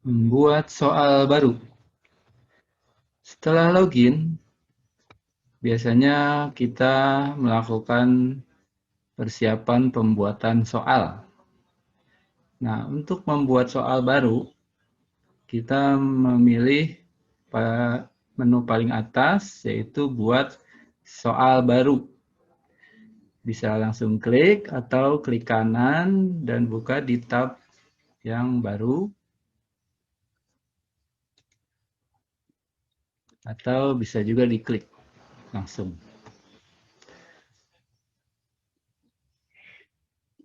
Membuat soal baru. Setelah login, biasanya kita melakukan persiapan pembuatan soal. Nah, untuk membuat soal baru, kita memilih menu paling atas, yaitu buat soal baru. Bisa langsung klik atau klik kanan dan buka di tab yang baru. Atau bisa juga diklik langsung.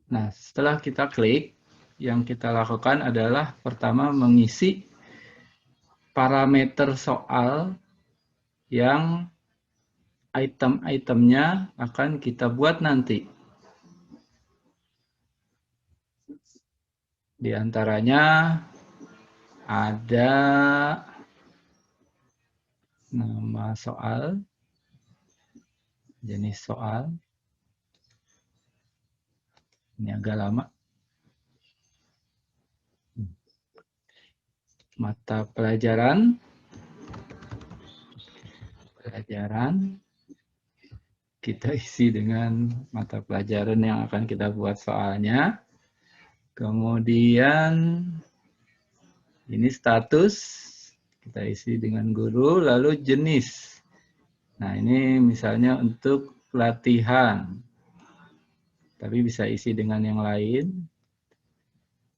Nah, setelah kita klik, yang kita lakukan adalah pertama mengisi parameter soal yang item-itemnya akan kita buat nanti. Di antaranya ada nama soal, jenis soal, ini agak lama, mata pelajaran, kita isi dengan mata pelajaran yang akan kita buat soalnya. Kemudian ini status, kita isi dengan guru, lalu jenis. Nah, ini misalnya untuk latihan, tapi bisa isi dengan yang lain.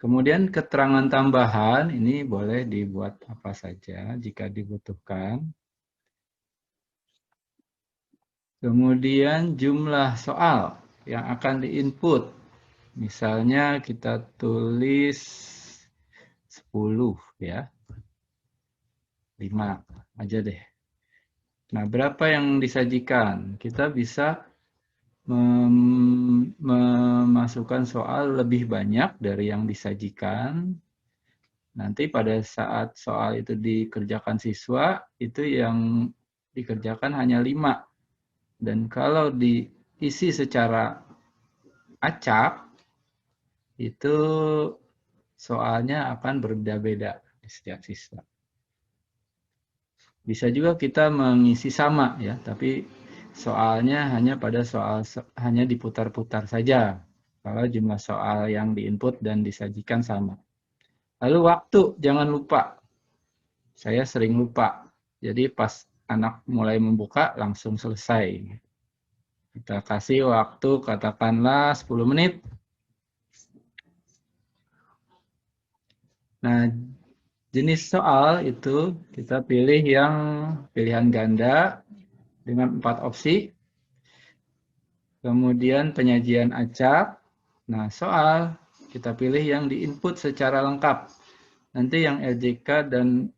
Kemudian keterangan tambahan, ini boleh dibuat apa saja jika dibutuhkan. Kemudian jumlah soal yang akan diinput. Misalnya kita tulis 10 ya. 5 aja deh. Nah, berapa yang disajikan? Kita bisa memasukkan soal lebih banyak dari yang disajikan. Nanti pada saat soal itu dikerjakan siswa, itu yang dikerjakan hanya 5. Dan kalau diisi secara acak, itu soalnya akan berbeda-beda di setiap siswa. Bisa juga kita mengisi sama ya, tapi soalnya hanya diputar-putar saja. Kalau jumlah soal yang diinput dan disajikan sama. Lalu waktu, jangan lupa. Saya sering lupa. Jadi pas anak mulai membuka langsung selesai. Kita kasih waktu katakanlah 10 menit. Nah, jenis soal itu kita pilih yang pilihan ganda dengan 4 opsi. Kemudian penyajian acak. Nah, soal kita pilih yang diinput secara lengkap. Nanti yang LJK dan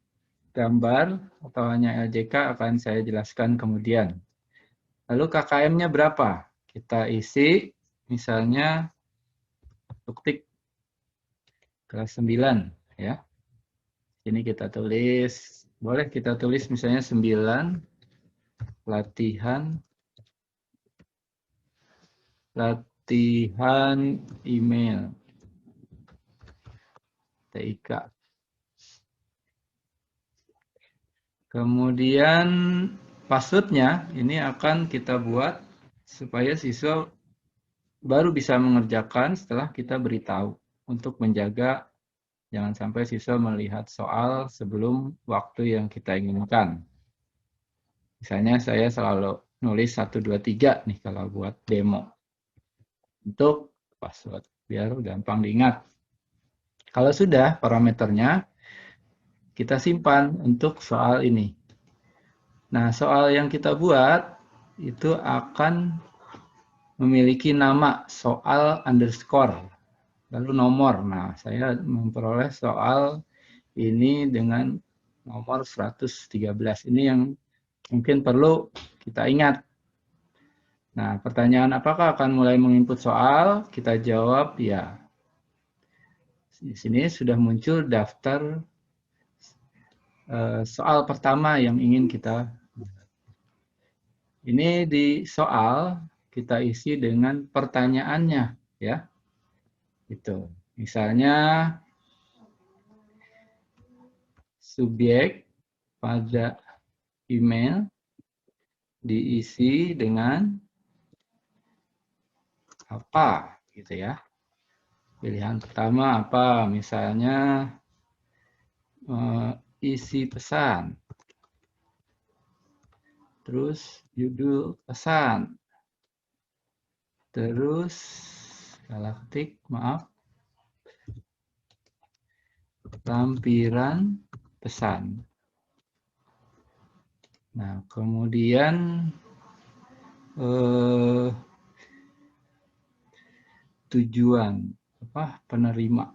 gambar atau hanya LJK akan saya jelaskan kemudian. Lalu KKM-nya berapa? Kita isi misalnya tuktik kelas 9 ya. Ini kita tulis, boleh kita tulis misalnya 9 latihan email TIK. Kemudian passwordnya ini akan kita buat supaya siswa baru bisa mengerjakan setelah kita beritahu untuk menjaga jangan sampai siswa melihat soal sebelum waktu yang kita inginkan. Misalnya saya selalu nulis 1, 2, 3 nih kalau buat demo. Untuk password biar gampang diingat. Kalau sudah parameternya, kita simpan untuk soal ini. Nah, soal yang kita buat itu akan memiliki nama soal underscore, lalu nomor. Nah, saya memperoleh soal ini dengan nomor 113. Ini yang mungkin perlu kita ingat. Nah, pertanyaan apakah akan mulai menginput soal? Kita jawab ya. Di sini sudah muncul daftar soal pertama yang ingin kita. Ini di soal kita isi dengan pertanyaannya ya. Itu. Misalnya subjek pada email diisi dengan apa gitu ya. Pilihan pertama apa? Misalnya isi pesan. Terus judul pesan. Terus galaktik, maaf. Lampiran pesan. Nah, kemudian tujuan apa penerima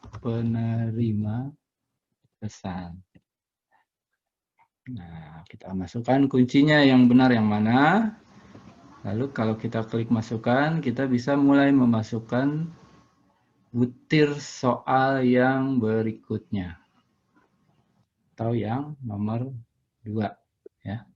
pesan. Nah, kita masukkan kuncinya yang benar yang mana. Lalu kalau kita klik masukkan, kita bisa mulai memasukkan butir soal yang berikutnya. Atau yang nomor 2. Ya.